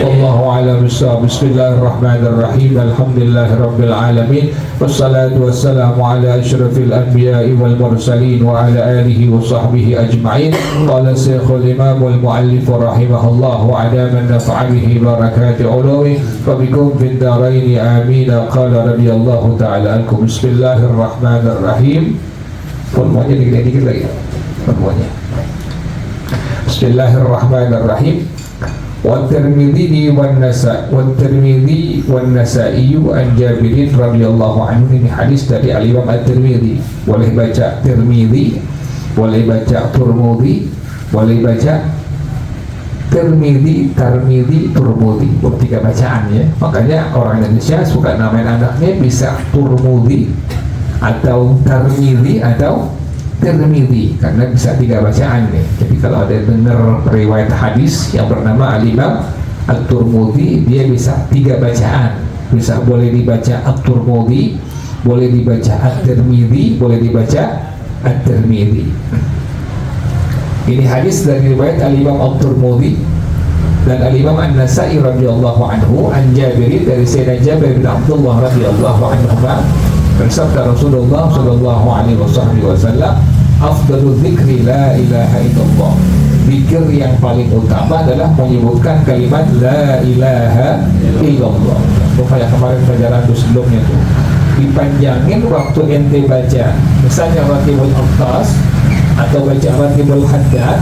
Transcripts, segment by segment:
Wallahu a'lam bishawab. Bismillahirrahmanirrahim. Alhamdulillahirabbil alamin. Wassalatu wassalamu ala asyrafil anbiya'i wal mursalin wa ala alihi wa sahbihi ajma'in. Qala Syekhul Imam wal Muallif rahimahullah wa adaman naf'alihi barakati uluwi wa bikum fid darain amin. Qala radhiyallahu ta'ala ankum. Bismillahirrahmanirrahim. Semuanya dikit-dikit lagi. Semuanya. Bismillahirrahmanirrahim. Wat-Tirmidzi wan-Nasa'i an Jabirin radhiyallahu anhu. Ini hadis dari Al-Imam At-Tirmidzi. Boleh baca Tirmidzi, boleh baca Turmudi, boleh baca Tirmidzi, Tarmidzi, Turmudi. Tiga bacaan ya. Makanya orang Indonesia suka namain anaknya bisa Turmudi atau Tarmidzi atau Tirmidzi, karena bisa tiga bacaan nih. Jadi kalau ada dengar riwayat hadis yang bernama Al-Imam At-Turmudi, dia bisa tiga bacaan. Bisa boleh dibaca At-Turmudi, boleh dibaca At-Tirmidzi, boleh dibaca At-Tirmidzi. Ini hadis dari riwayat Al-Imam At-Turmudi dan Al-Imam An-Nasa'i radhiyallahu anhu an Jabir, dari Sayyidina Jabir bin Abdullah radhiyallahu anhu. Bersabda Rasulullah sallallahu alaihi wasallam, afdalul dzikri la ilaha illallah. Zikir yang paling utama adalah menyebutkan kalimat la ilaha illallah. Kayak kemarin pelajaran sebelumnya tuh, dipanjangin waktu ente baca. Misalnya Ratibul Aqtas atau baca Ratibul Haddad,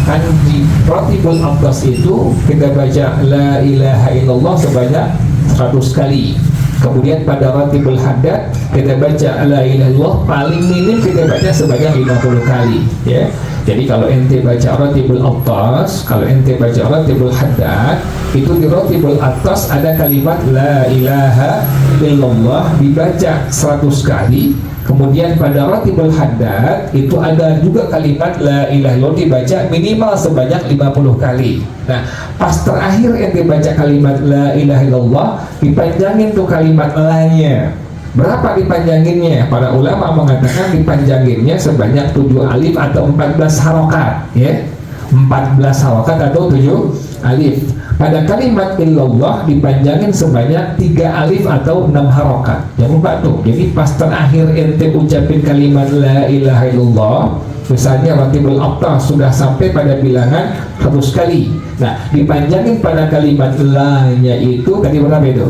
kan di Ratibul Aqtas itu kita baca la ilaha illallah sebanyak 100 kali. Kemudian pada Ratibul Haddad kita baca la ilaha illallah paling minim kita baca sebanyak 50 kali ya. Jadi kalau ente baca Ratibul Aqtas, kalau ente baca Ratibul Haddad, itu di Ratibul Aqtas ada kalimat la ilaha illallah dibaca 100 kali. Kemudian pada Ratibul Haddad itu ada juga kalimat la ilaha illallah dibaca minimal sebanyak 50 kali. Nah, pas terakhir ente baca kalimat la ilaha illallah, dipanjangin tuh kalimat la-nya. Berapa dipanjanginnya? Para ulama mengatakan dipanjanginnya sebanyak 7 alif atau 14 harokat ya. 14 harokat atau 7 alif. Pada kalimat illallah dipanjangin sebanyak 3 alif atau 6 harokat. Jangan lupa tuh. Jadi pas terakhir ente ucapin kalimat la ilaha illallah, misalnya Ratibul Aqtas sudah sampai pada bilangan 100 kali. Nah, dipanjangin pada kalimat la-nya itu tadi berapa itu?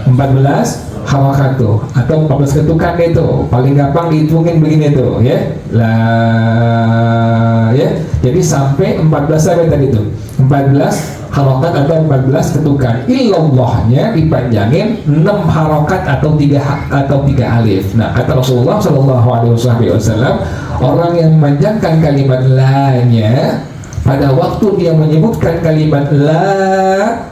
14 harokat tuh, atau 14 ketukan itu. Paling gampang dihitungin begini tuh ya. La ya. Jadi sampai 14 sampai tadi tuh. 14 harokat atau 14 ketukan. Illallahnya dipanjangin 6 harokat atau 3 alif. Nah, kata Rasulullah sallallahu alaihi wasallam, orang yang memanjangkan kalimat la-nya pada waktu dia menyebutkan kalimat la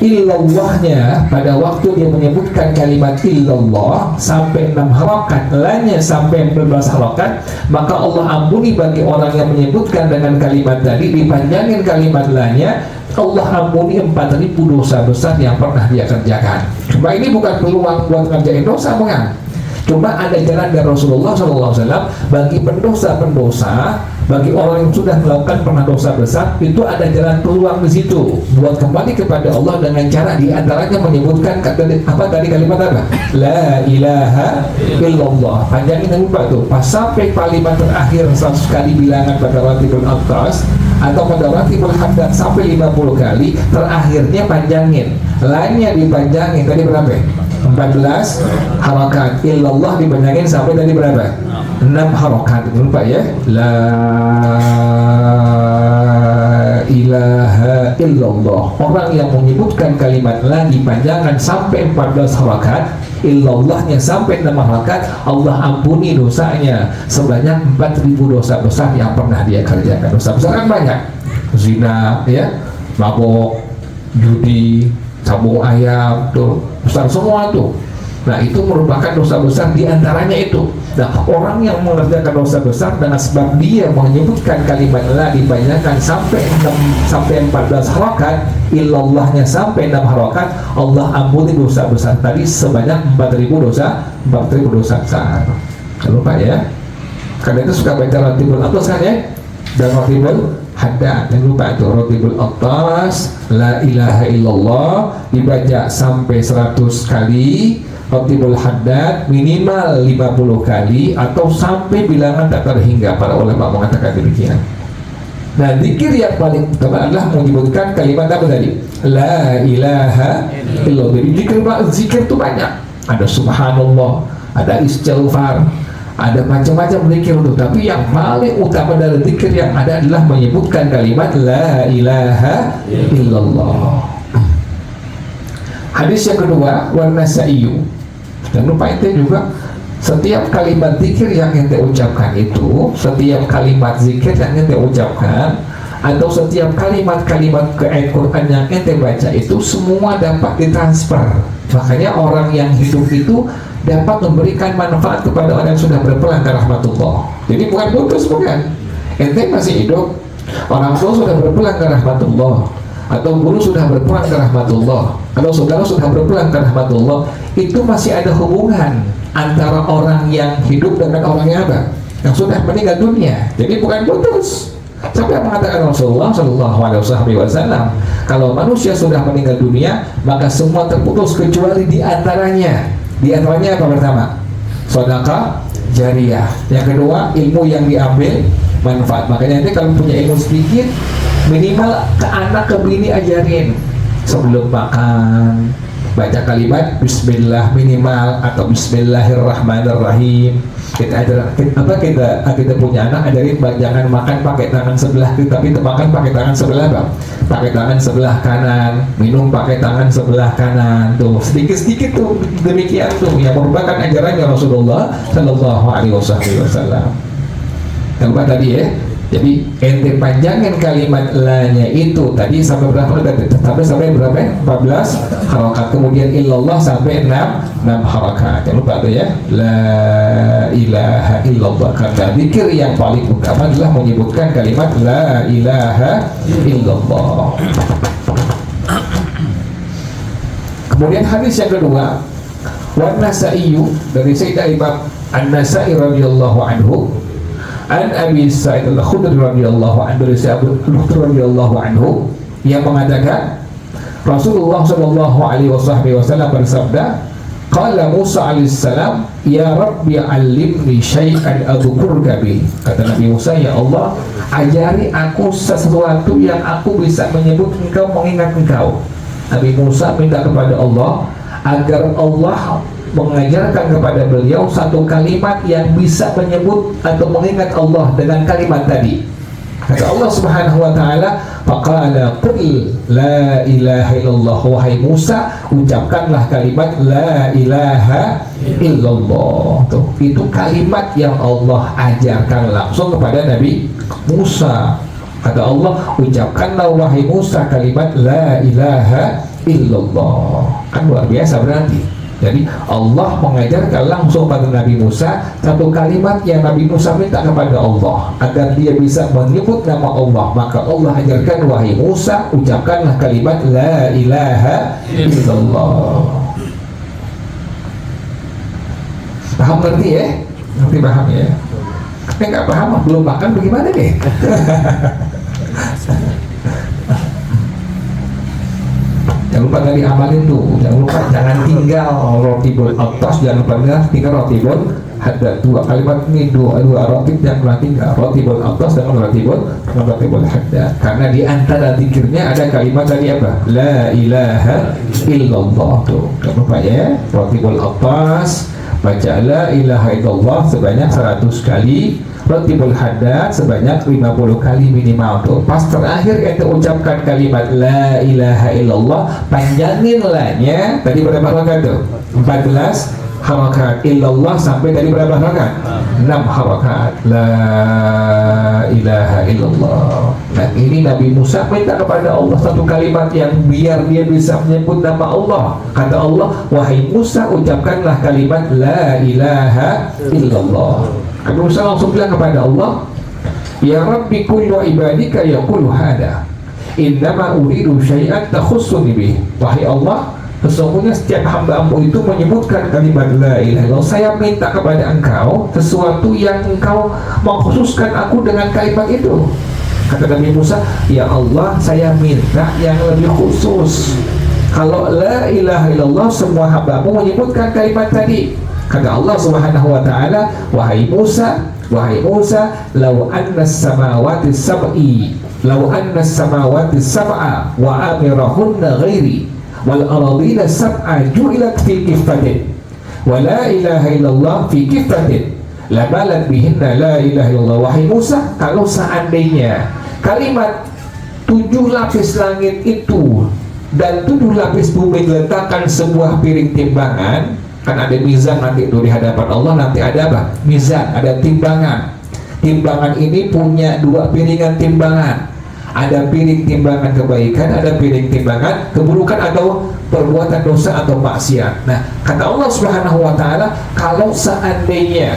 illallahnya, pada waktu dia menyebutkan kalimat illallah sampai 6 harokat, la-nya sampai 14 harokat, maka Allah ampuni bagi orang yang menyebutkan dengan kalimat tadi, dipanjangin kalimat la-nya, Allah ampuni 4.000 dosa besar yang pernah dia kerjakan. Cuma ini bukan peluang buat ngerjain dosa, bukan. Cuma ada jalan dari Rasulullah SAW bagi pendosa-pendosa, bagi orang yang sudah melakukan pernah dosa besar, itu ada jalan peluang di situ buat kembali kepada Allah dengan cara diantaranya menyebutkan apa tadi kalimat apa? La ilaha illallah. Panjangin lupa tuh. Pas sampai kalimat terakhir 100 kali bilangan pada Ratibul Aqtas atau pada Ratibul Haddad sampai 50 kali, terakhirnya panjangin. La-nya dipanjangin tadi berapa? 14 harokat. Illallah dipanjangin sampai tadi berapa? 6 harokat. Lupa ya. La ilaha illallah. Orang yang menyebutkan kalimat la dipanjangkan sampai 14 harokat, illallahnya sampai 6 harokat, Allah ampuni dosanya sebanyak 4.000 dosa besar yang pernah dia kerjakan. Dosa besar kan banyak. Zina ya, mabok, judi, sabung ayam, tuh besar semua tuh. Nah, itu merupakan dosa besar diantaranya itu. Nah, orang yang mengerjakan dosa besar dengan sebab dia menyebutkan kalimat la dipanjangkan sampai 14 harokat, illallahnya sampai 6 harokat, Allah ampuni dosa besar tadi sebanyak 4.000 dosa besar. Jangan lupa ya. Karena itu suka baca Ratibul Aqtas kan ya, dan Ratibul haddad. Jangan lupa itu ratibul atas, la ilaha illallah dibaca sampai 100 kali, ratibul haddad minimal 50 kali atau sampai bilangan tak terhingga. Para ulama mengatakan demikian. Nah, zikir yang paling utama adalah menyebutkan kalimat apa tadi? La ilaha illallah. Jadi zikir itu banyak. Ada subhanallah, ada istighfar, ada macam-macam zikir itu. Tapi yang paling utama dari zikir yang ada adalah menyebutkan kalimat la ilaha illallah. Hadis yang kedua, wan Nasaiyu. Jangan lupa itu juga, setiap kalimat zikir yang ente ucapkan itu, setiap kalimat zikir yang ente ucapkan, atau setiap kalimat-kalimat ke ayat Quran yang ente baca itu semua dapat ditransfer. Makanya orang yang hidup itu dapat memberikan manfaat kepada orang yang sudah berpulang ke rahmatullah. Jadi bukan putus, bukan. Ente masih hidup, orang tua sudah berpulang ke rahmatullah, atau guru sudah berpulang ke rahmatullah, atau saudara sudah berpulang ke rahmatullah, itu masih ada hubungan antara orang yang hidup dengan orang yang apa? Yang sudah meninggal dunia. Jadi bukan putus. Sampai mengatakan Rasulullah Shallallahu Alaihi Wasallam, kalau manusia sudah meninggal dunia, maka semua terputus kecuali di antaranya. Di antaranya apa pertama? Sedekah jariyah. Yang kedua, ilmu yang diambil manfaat. Makanya nanti kalau punya ilmu sedikit, minimal ke anak ke bini ajarin sebelum makan baca kalimat bismillah minimal, atau bismillahirrahmanirrahim. Kita punya anak ajarin jangan makan pakai tangan sebelah kiri, tapi makan pakai tangan sebelah apa? Pakai tangan sebelah kanan, minum pakai tangan sebelah kanan. Tuh sedikit-sedikit tuh demikian tuh yang merupakan ajarannya Rasulullah Shallallahu Alaihi Wasallam. Yang lupa tadi ya. Jadi ente panjangin kalimat la-nya itu tadi sampai berapa? Sampai berapa? 14 harakat. Kemudian illallah sampai 6 harakat. Jangan lupa tuh ya. La ilaha illallah. Karena zikir yang paling utama adalah menyebutkan kalimat la ilaha illallah. Kemudian hadis yang kedua, wan Nasaiyu, dari Sayyidina Imam An-Nasai radhiyallahu anhu, an Abi Sa'id Al-Khudri radhiyallahu anhu, dari Abu Hurairah radhiyallahu anhu, yang mengatakan Rasulullah sallallahu alaihi wasallam bersabda, qala Musa alaihissalam, ya Rabbi 'allimni syai'an adhkurka bi. Kata Nabi Musa, ya Allah, ajari aku sesuatu yang aku bisa menyebut engkau, mengingat engkau. Nabi Musa minta kepada Allah agar Allah mengajarkan kepada beliau satu kalimat yang bisa menyebut atau mengingat Allah dengan kalimat tadi. Kata Allah Subhanahu wa taala, faqala qul la ilaha illallah, wahai Musa, ucapkanlah kalimat la ilaha illallah. Tuh, itu kalimat yang Allah ajarkan langsung kepada Nabi Musa. Kata Allah, ucapkanlah wahai Musa kalimat la ilaha illallah. Kan luar biasa berarti. Jadi Allah mengajarkan langsung pada Nabi Musa satu kalimat yang Nabi Musa minta kepada Allah agar dia bisa menyebut nama Allah. Maka Allah ajarkan, wahai Musa, ucapkanlah kalimat la ilaha illallah. Paham ngerti ya? Ngerti paham ya? Nggak paham, belum makan bagaimana deh? Jangan lupa tadi amalin tuh, jangan lupa jangan tinggal rotibul atas, jangan lupa tinggal rotibul haddad. Dua kalimat ini, dua rotib jangan pernah tinggal, rotibul atas dengan rotibul haddad. Karena di antara zikirnya ada kalimat tadi apa? La ilaha illallah. Tuh, jangan lupa ya, rotibul atas baca la ilaha illallah sebanyak 100 kali, rotibul haddad sebanyak 50 kali minimal. Tuh pas terakhir kita ucapkan kalimat la ilaha illallah, panjangin la-nya tadi berapa harakat tuh? 14 harakat. Illallah sampai tadi berapa harakat? 6 harakat. La ilaha illallah. Nah ini Nabi Musa minta kepada Allah satu kalimat yang biar dia bisa menyebut nama Allah. Kata Allah, wahai Musa, ucapkanlah kalimat la ilaha illallah. Nabi Musa langsung bilang kepada Allah, ya Rabbi kullu ibadika yaqulu hada, innama uridu syai'an takhussuni bih. Wahai Allah, sesungguhnya setiap hamba-Mu itu menyebutkan kalimat la ilaha illallah. Saya minta kepada Engkau sesuatu yang Engkau mengkhususkan aku dengan kalimat itu. Kata Nabi Musa, ya Allah, saya minta yang lebih khusus. Kalau la ilaha illallah, semua hambamu menyebutkan kalimat tadi. Kata Allah Subhanahu wa ta'ala, wahai Musa, law anna samawati sab'a wa amirahunna ghairi wal aradina sab'a ju'ilat fi kifatin wa la ilaha illallah fi kifatin labalan bihinna la ilaha illallah. Wahai Musa, kalau seandainya kalimat 7 lapis langit itu dan 7 lapis bumi diletakkan sebuah piring timbangan, kan ada mizan nanti itu di hadapan Allah, nanti ada apa? Mizan, ada timbangan. Timbangan ini punya 2 piringan timbangan. Ada piring timbangan kebaikan, ada piring timbangan keburukan atau perbuatan dosa atau maksiat. Nah, kata Allah Subhanahu wa ta'ala, kalau seandainya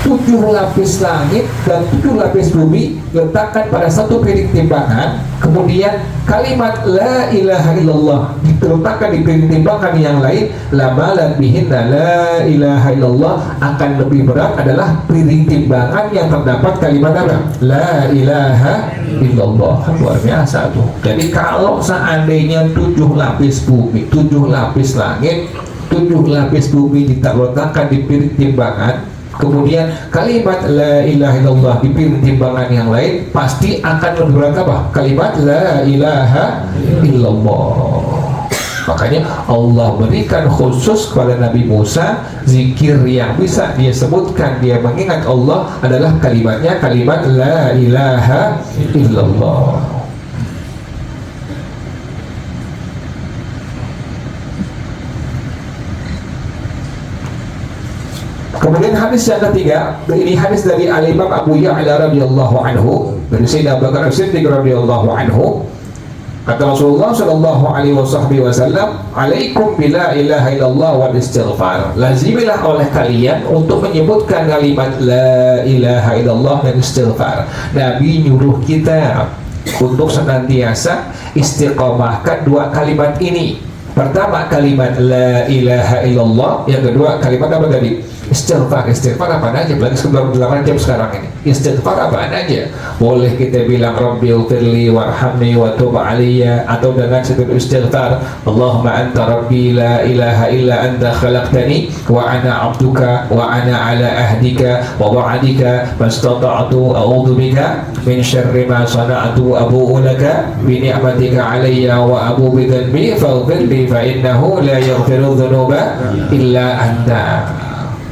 7 lapis langit dan 7 lapis bumi letakkan pada satu piring timbangan, kemudian kalimat la ilaha illallah diletakkan di piring timbangan yang lain, lamalan bihinna la ilaha illallah, akan lebih berat adalah piring timbangan yang terdapat kalimat apa? La ilaha illallah. Luar biasa tuh. Jadi kalau seandainya 7 lapis bumi, 7 lapis langit, 7 lapis bumi diletakkan di piring timbangan, kemudian kalimat la ilaha illallah di piring timbangan yang lain, pasti akan lebih berat apa? Kalimat la ilaha illallah. Makanya Allah berikan khusus kepada Nabi Musa zikir yang bisa dia sebutkan, dia mengingat Allah adalah kalimatnya kalimat la ilaha illallah. Kemudian hadis yang ketiga, ini hadis dari Al-Imam Abu Ya'la radhiyallahu anhu, dari Sayyidina Abu Bakar As-Siddiq radhiyallahu anhu. Kata Rasulullah sallallahu alaihi wasallam, "Alaikum bila ilaha illallah wal istighfar." Lazimilah oleh kalian untuk menyebutkan kalimat la ilaha illallah dan istighfar. Nabi nyuruh kita untuk senantiasa istiqomahkan 2 kalimat ini. Pertama kalimat la ilaha illallah, yang kedua kalimat apa tadi? Istighfar. Istighfar apa aja? Berarti sebelum 8 jam sekarang ini. Istighfar apa aja? Boleh kita bilang Rabbighfirli warhamni wa tub alayya, atau dengan satu istighfar Allahumma anta rabbi la ilaha illa anta khalaqtani wa ana abduka wa ana ala ahdika wa wa'adika mastata'tu a'udzu bika min syarri ma sana'tu abu'u laka bi ni'matika alayya wa abu bi dhanbi faghfirli fa innahu la yaghfiru dhunuba illa anta.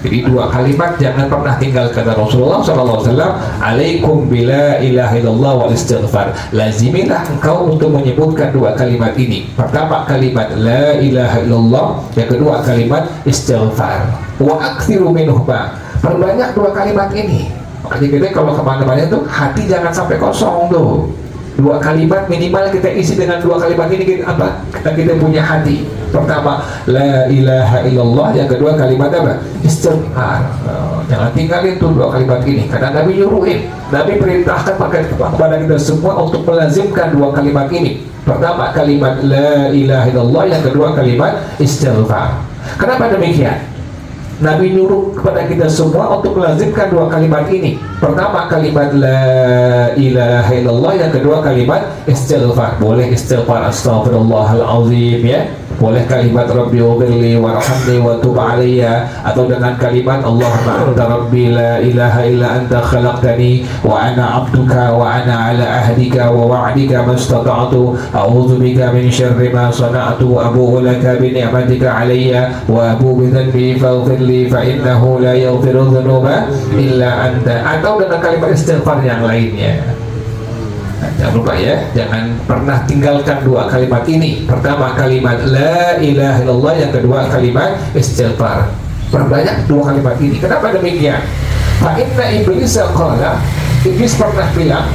Jadi 2 kalimat jangan pernah tinggal, kata Rasulullah SAW. Alaikum bila ilaha illallah wal istighfar. Lazimilah engkau untuk menyebutkan 2 kalimat ini. Pertama kalimat la ilaha illallah, yang kedua kalimat istighfar. Wa aktsiru minhuma. Perbanyak 2 kalimat ini. Makanya kita kalau kemana-mana itu hati jangan sampai kosong tuh. 2 kalimat minimal kita isi dengan 2 kalimat ini, apa? Kita punya hati. Pertama la ilaha illallah, yang kedua kalimat apa? Istighfar. Jangan tinggalin tuh 2 kalimat ini, karena Nabi nyuruhin, Nabi perintahkan kepada kita semua untuk melazimkan 2 kalimat ini. Pertama kalimat la ilaha illallah, yang kedua kalimat istighfar. Kenapa demikian? Nabi nyuruh kepada kita semua untuk melazimkan 2 kalimat ini. Pertama kalimat la ilaha illallah, yang kedua kalimat istighfar. Boleh istighfar astaghfirullahalazim, ya. Boleh kalimat Rabbighfirli warhamni wa tub alayya, atau dengan kalimat Allahumma anta rabbi la ilaha illa anta khalaqtani wa ana abduka wa ana ala ahdika wa wa'dika mastata'tu a'udzu bika min syarri ma sana'tu abu'u laka bi ni'matika alayya wa abu'u bi dhanbi faghfirli fa innahu la yaghfiru dhunuba illa anta, atau dengan kalimat istighfar yang lainnya. Jangan lupa ya, jangan pernah tinggalkan 2 kalimat ini. Pertama kalimat la ilaha illallah, yang kedua kalimat istighfar. Perbanyak 2 kalimat ini. Kenapa demikian? Fa inna iblis qala, iblis pernah bilang,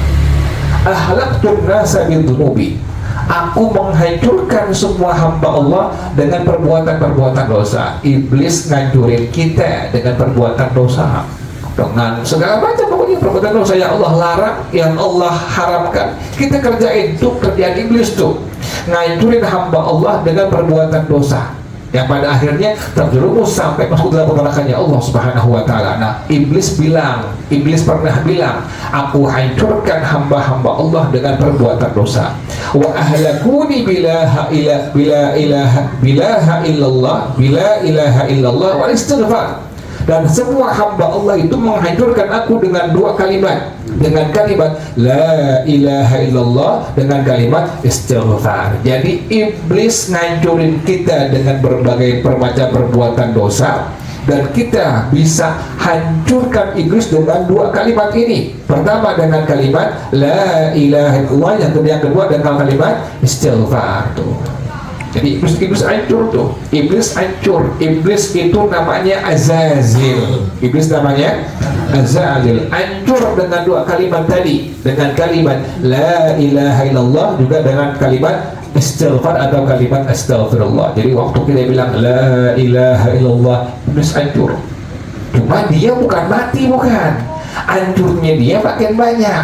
ahlaqtun nasa bil dunubi. Aku menghancurkan semua hamba Allah dengan perbuatan-perbuatan dosa. Iblis ngancurin kita dengan perbuatan dosa, dengan segala macam pokoknya perbuatan dosa yang Allah larang, yang Allah haramkan, kita kerjain tuh. Kerjaan iblis tuh ngancurin hamba Allah dengan perbuatan dosa. yang pada akhirnya terjerumus sampai masuk dalam nerakanya Allah Subhanahu wa taala. Nah, iblis pernah bilang, aku hancurkan hamba-hamba Allah dengan perbuatan dosa. Wa ahlakuni bila ilaha illallah wal istighfar. Dan semua hamba Allah itu menghancurkan aku dengan dua kalimat, dengan kalimat la ilaha illallah, dengan kalimat istighfar. Jadi iblis ngancurin kita dengan berbagai macam perbuatan dosa, dan kita bisa hancurkan iblis dengan dua kalimat ini. Pertama dengan kalimat la ilaha illallah, yang kedua dengan kalimat istighfar tuh. Jadi iblis hancur tuh. Iblis hancur. Iblis itu namanya Azazil. Iblis namanya Azazil. Hancur dengan dua kalimat tadi, dengan kalimat la ilaha illallah, juga dengan kalimat istighfar atau kalimat astaghfirullah. Jadi waktu kita bilang la ilaha illallah, iblis hancur. Cuma dia bukan mati, bukan. Hancurnya dia makin banyak.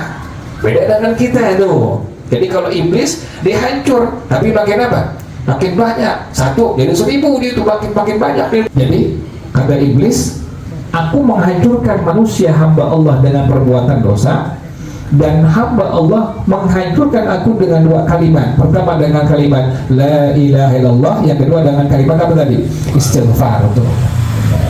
Beda dengan kita tuh. Jadi kalau iblis dia hancur, tapi makin apa? Makin banyak. Satu jadi 1000, dia itu makin banyak. Jadi kata iblis, aku menghancurkan manusia hamba Allah dengan perbuatan dosa, dan hamba Allah menghancurkan aku dengan dua kalimat. Pertama dengan kalimat la ilaha illallah, yang kedua dengan kalimat apa tadi? Istighfar tuh.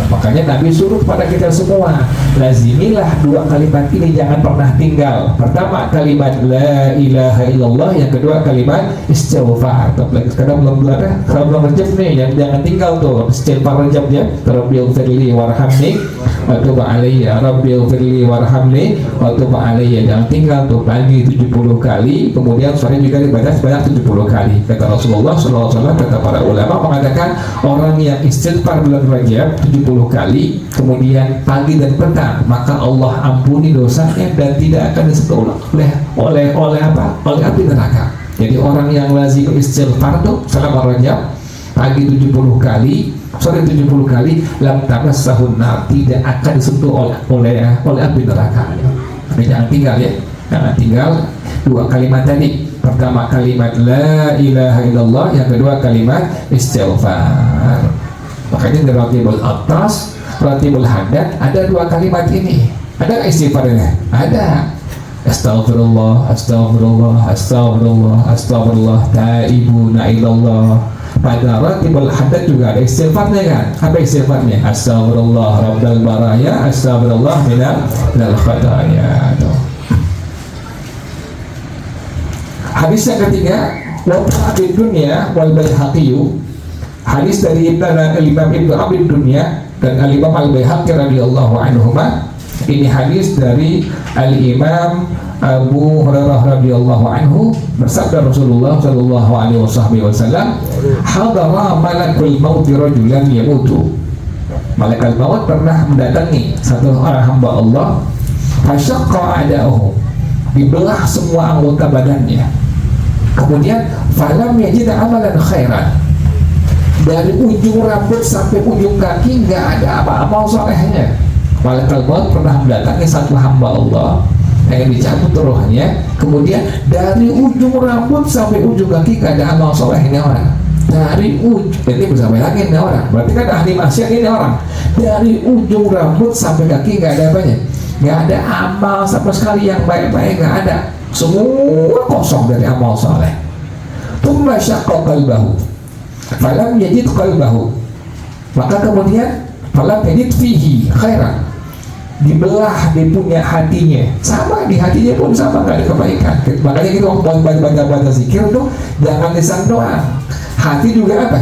Makanya Nabi suruh pada kita semua, lazimilah dua kalimat ini, jangan pernah tinggal. Pertama kalimat la ilaha illallah, yang kedua kalimat istighfar. Sekarang belum Rejab nih, jangan tinggal tuh istighfar Rejab ya. Rabbighfirli warhamni wa tub alayya, Rabbighfirli warhamni wa tub alayya. Jangan tinggal tuh, pagi 70 kali, kemudian sore juga dibaca sebanyak 70 kali. Kata Rasulullah SAW, kata para ulama mengatakan, orang yang istighfar bulan Rajab 70 kali, kemudian pagi dan petang, maka Allah ampuni dosanya dan tidak akan disentuh oleh api neraka. Jadi orang yang lazim istighfar tuh selama Rajab, pagi 70 kali, sore 70 kali, lam tamassahun nar, tidak akan disentuh oleh api neraka. Jadi jangan tinggal ya, jangan tinggal dua kalimat tadi. Pertama kalimat la ilaha illallah, yang kedua kalimat istighfar. Makanya di ratibul atas, ratibul haddad ada dua kalimat ini. Ada istighfarnya? Ada. Astaghfirullah, astaghfirullah, astaghfirullah, astaghfirullah, taibuna ilallah. Pada ratibul haddad juga ada istighfarnya kan? Apa istighfarnya? Astaghfirullah rabbal baraya, astaghfirullah minal khataya. Hadis yang ketiga, wa ta'abid dunya wal bayhaqiyu. Hadis dari Imam Ibnu Abi Dunya dan Al-Imam Al-Baihaqi radhiyallahu anhuma. Ini hadis dari Al-Imam Abu Hurairah radhiyallahu anhu, bersabda Rasulullah sallallahu alaihi wasallam, hadara malakul maut rajulan yamutu. Malaikat maut pernah mendatangi satu orang hamba Allah, fasyaqqa a'da'uhu, dibelah semua anggota badannya. Kemudian falam yajid amalan khairan, dari ujung rambut sampai ujung kaki nggak ada amal solehnya. Malaikat maut pernah mendatangi satu hamba Allah yang dicabut rohnya, kemudian dari ujung rambut sampai ujung kaki nggak ada amal solehnya orang. Dari ujung, jadi bisa bayangin nih orang, berarti kan ahli maksiat ini orang. Dari ujung rambut sampai kaki nggak ada apanya, nggak ada amal sama sekali yang baik-baik, nggak ada, semua kosong dari amal soleh. Tumma syaqqa qalbahu, falam yajid qalbahu, maka kemudian falam yajid fihi khairan, dibelah dia punya hatinya, sama di hatinya pun sama, nggak ada kebaikan. Makanya kita baca zikir tuh jangan lisan doang, hati juga apa?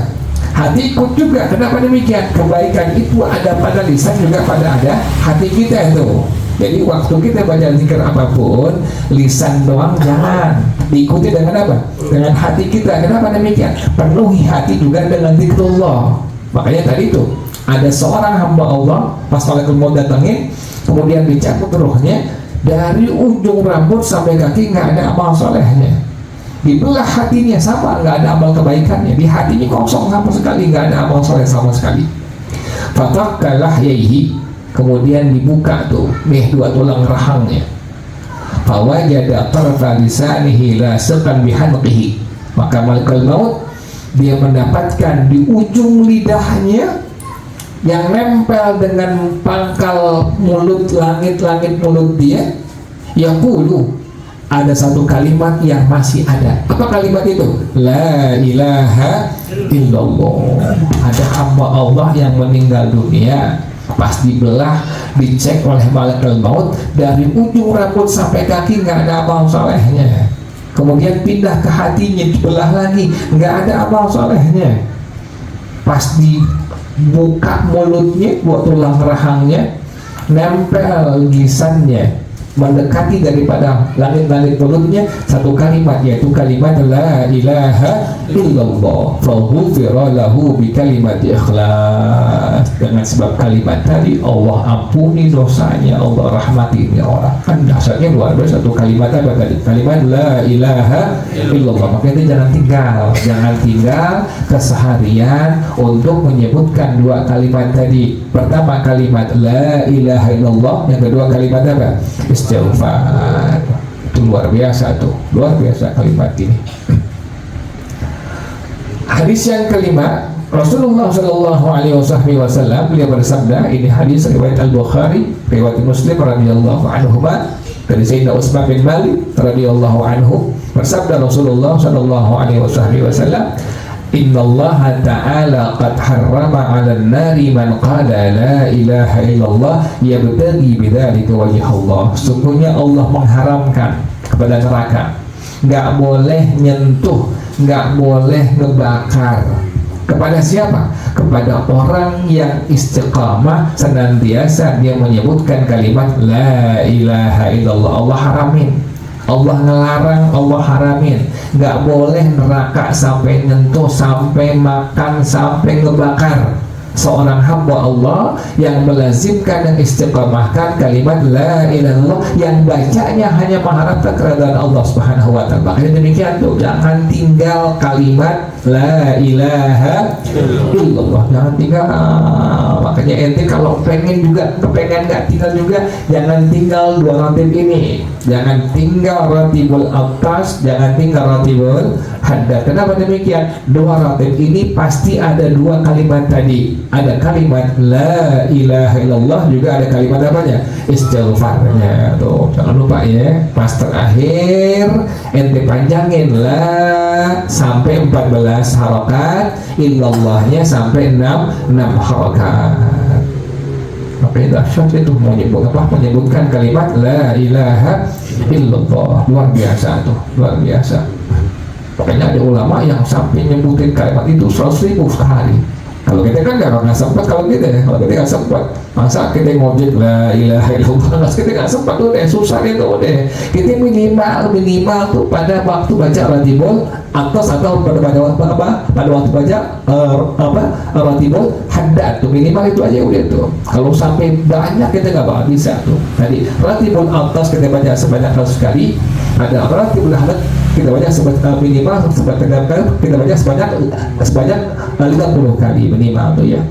Hati ikut juga. Kenapa demikian? Kebaikan itu ada pada lisan juga pada ada hati kita itu. Jadi waktu kita baca zikir apapun, lisan doang jangan, diikuti dengan apa? Dengan hati kita. Kenapa demikian? Penuhi hati juga dengan zikrullah. Makanya tadi itu ada seorang hamba Allah, pas malaikat maut datangin, kemudian dicabut rohnya, dari ujung rambut sampai kaki nggak ada amal solehnya, dibelah hatinya, sama nggak ada amal kebaikannya, di hatinya kosong sama sekali, nggak ada amal soleh sama sekali. Fataqalah yaihi, kemudian dibuka tuh nih dua tulang rahangnya, fawajada tarfa lisanihi lasiqan bihanqihi, maka malaikat maut dia mendapatkan di ujung lidahnya yang nempel dengan pangkal mulut, langit-langit mulut dia, yaqulu, ada satu kalimat yang masih ada. Apa kalimat itu? La ilaha illallah. Ada hamba Allah yang meninggal dunia, pas dibelah, dicek oleh malaikat maut, dari ujung rambut sampai kaki nggak ada amal solehnya. Kemudian pindah ke hatinya, dibelah lagi, nggak ada amal solehnya. Pas dibuka mulutnya, buat tulang rahangnya, nempel lisannya, mendekati daripada langit-langit mulutnya satu kalimat, yaitu kalimat la ilaha illallah, faghfira lahu bi kalimati ikhlas. Dengan sebab kalimat tadi Allah ampuni dosanya, Allah rahmati ini orang. Kan dasarnya luar biasa. Satu kalimat apa tadi? Kalimat la ilaha illallah. Makanya jangan tinggal keseharian untuk menyebutkan dua kalimat tadi. Pertama kalimat la ilaha illallah, yang kedua kalimat apa? Istighfar. Itu luar biasa tuh, luar biasa kalimat ini. Hadis yang kelima, Rasulullah Shallallahu Alaihi Wasallam beliau bersabda, ini hadis riwayat Al Bukhari, riwayat Muslim radhiyallahu anhu, dari Sayyidina Utsman bin Malik radhiyallahu anhu, bersabda Rasulullah Shallallahu Alaihi Wasallam, Inna Allah Ta'ala qad harrama 'alan nari man qala la ilaha illallah yabtaghi bidzalika wajh Allah. Sungguhnya Allah mengharamkan kepada neraka, nggak boleh nyentuh, nggak boleh ngebakar. Kepada siapa? Kepada orang yang istiqamah senantiasa dia menyebutkan kalimat la ilaha illallah. Allah haramin, Allah ngelarang, Allah haramin. Nggak boleh neraka sampai nyentuh, sampai makan, sampai ngebakar. Seorang hamba Allah yang melazimkan dan istiqamahkan kalimat la ilaha illallah, yang bacanya hanya mengharapkan keridhaan Allah Subhanahu wa taala. Makanya demikian tuh, jangan tinggal kalimat la ilaha illallah, jangan tinggal. Makanya ente kalau pengen juga, kepengen nggak tinggal juga, jangan tinggal dua ratib ini, jangan tinggal ratibul atas, jangan tinggal ratibul haddad. Kenapa demikian? Dua ratib ini pasti ada dua kalimat tadi. Ada kalimat la ilaha illallah, juga ada kalimat apanya? Istighfarnya. Tuh, jangan lupa ya. Pas terakhir ente panjangin la sampai 14 harokat, illallahnya sampai 6 harokat. Makanya dahsyat itu menyebutkan kalimat la ilaha illallah. Luar biasa tuh, luar biasa. Makanya ada ulama yang sampai nyebutin kalimat itu 100.000 sehari. Kalau kita kan nggak sempat, kalau kita nggak sempat, masa kita ngojek la ilaha illallah, kita nggak sempat tuh deh, susah itu deh. Kita minimal tuh pada waktu baca ratibul atas atau pada waktu baca ratibul haddad tuh minimal itu aja udah tuh. Kalau sampai banyak kita nggak bakal bisa tuh. Tadi ratibul atas kita baca sebanyak 100 kali, ada ratibul haddad kita baca minimal kita baca sebanyak 50 kali minimal tuh ya.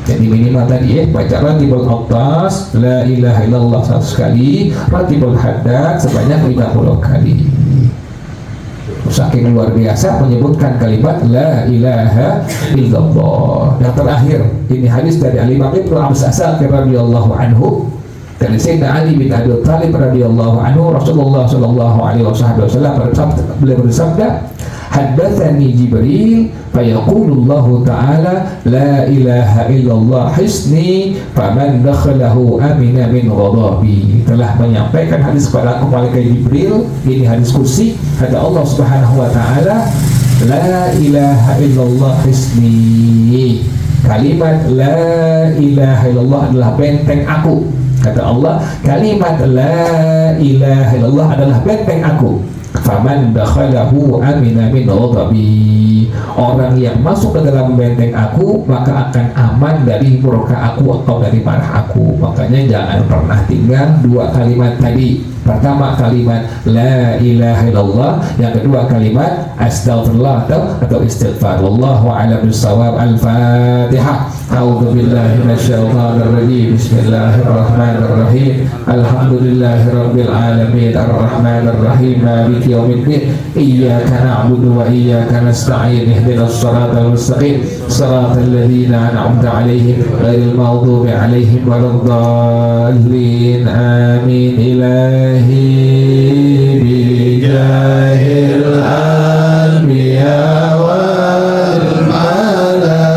Jadi minimal tadi ya, baca ratibul atas la ilaha illallah 100 kali, ratibul haddad sebanyak 50 kali. Saking luar biasa menyebutkan kalimat la ilaha illallah. Yang terakhir, ini hadis dari Al-Imam Ibnu As-Asakir radhiyallahu anhu, dari Sayyidina Ali bin Abi Thalib radhiyallahu anhu, Rasulullah sallallahu alaihi wasallam beliau bersabda, haddatsani Jibril fayaqulu Allah Ta'ala la ilaha illallah hisni faman dakhalahu amina min ghadabi. Telah menyampaikan hadis kepada aku malaikat Jibril, ini hadis kursi, kata Allah Subhanahu wa taala, la ilaha illallah hisni. Kalimat la ilaha illallah adalah benteng aku. Kata Allah, kalimat la ilaha illallah adalah benteng aku. Faman dakhalahu amina min ghadabi. Orang yang masuk ke dalam benteng aku maka akan aman dari murka aku atau dari marah aku. Makanya jangan pernah tinggal dua kalimat tadi. Pertama kalimat la ilaha illallah, yang kedua kalimat astaghfirullah atau istighfar. Wallahu a'lam bissawab. Al-Fatihah. A'udzu billahi minasyaitonir rajim. Bismillahirrahmanirrahim. Alhamdulillahirabbil alamin arrahmanir rahim maliki yaumiddin. Iyyaka na'budu wa iyyaka nasta'in. Ihdinas siratal mustaqim. Shiratal ladzina an'amta 'alaihim ghairil maghdubi 'alaihim waladdallin. Amin. Ilahi bijahil anbiya wal malaikah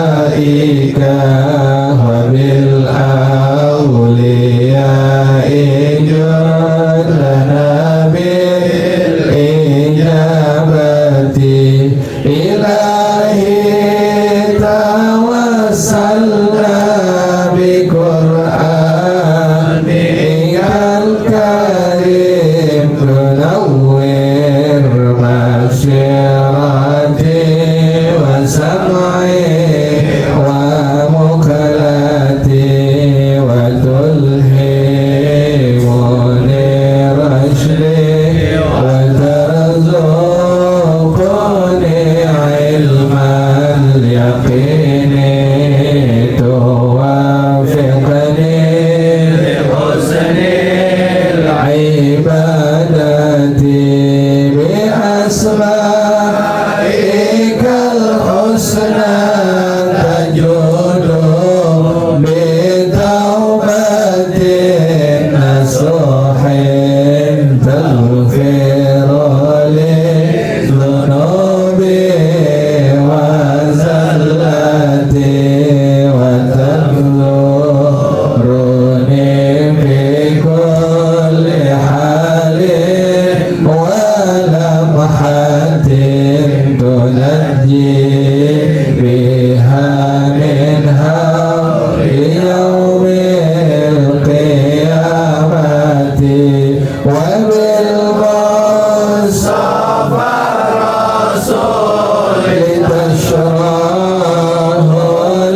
wa bil awliya ijadana bil ijabati ilahi tawassalna bi Qur'an karim tunawwir masyirati wa sam'i wa mukalati wa tulhimuni rashdi wa tarzuquni ilman yaqini tuwafiqni ibadati bi asma'ikal husna tajudu bi taubatin nasuhin taghfiru li dhunubi wa zallati wa tadhuruni fi kulli halin wa lamhatin tunajji biha min hawli yawmil qiyamati wa bil mustafa rasul tashrahu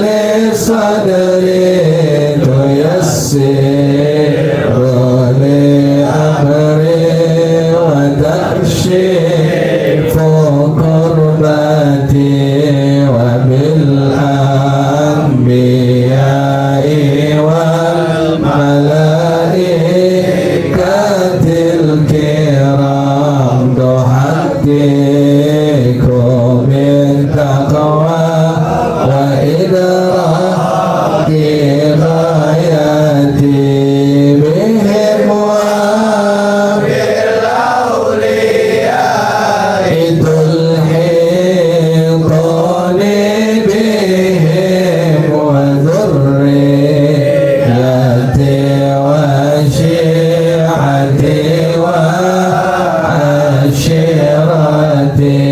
li sadri tuyassiru li amri wa takshifu kurbati wa bil anbiya'i wal malaikatil kiram tuhaqqiqu min taqwa wa idraki ghayati bihim wa bil awliya'i tulhiquni bihim wa dhurriyyati wa syi'ati wa ashirati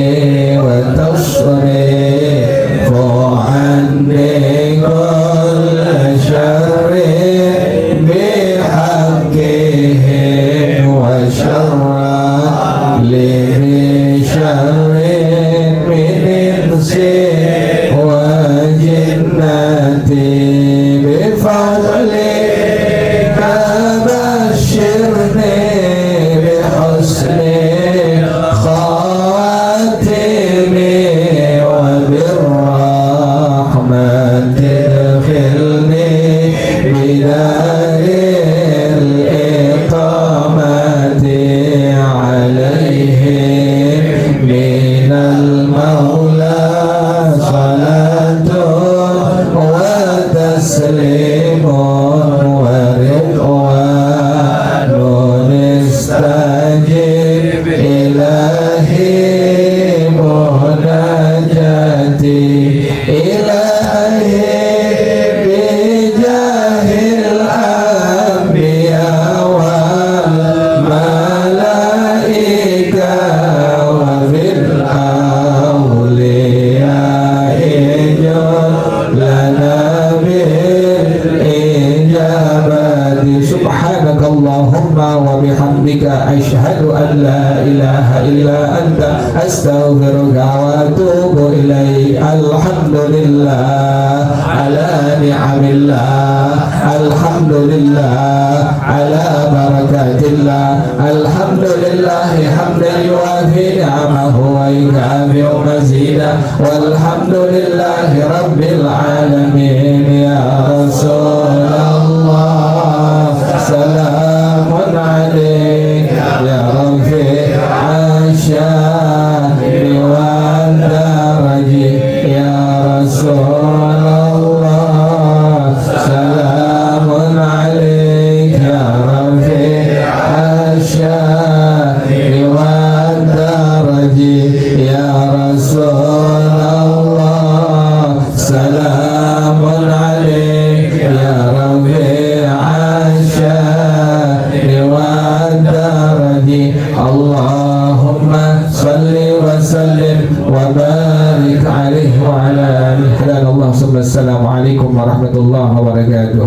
wa tasrifu anni kulla sharrin bihaqqihim wa sharra li sharrin min insi wa jinnati bi fadlika bashirni bi husni khatimi wa birrahmati adkhilni bidaril iqamati alaihim minal mawla salatun wa taslimun wa ridwanun istajib ilahi munajati ilahi bijahil anbiya wal malaika wa bil awliya lana bil ijabati. Subhanakallahumma wa bihamdika asyhadu an la ilaha illa anta astaghfiruka wa atubu ilaik. Alhamdulillah ala ni'amillah, alhamdulillah ala barakatillah. حمدا الحمد لله حمدا يوافي نعمه ويكافئ مزيدا والحمد لله رب العالمين يا رسول الله سلام عليك يا رفيع الشان والدرج يا رسول الله سلام عليك يا رفيع الشان والدرج يا رسول الله سلام عليك يا رفيع الشان والدرج اللهم صل وسلم وبارك عليه وعلى آله. الله ثم السلام عليكم ورحمة الله وبركاته.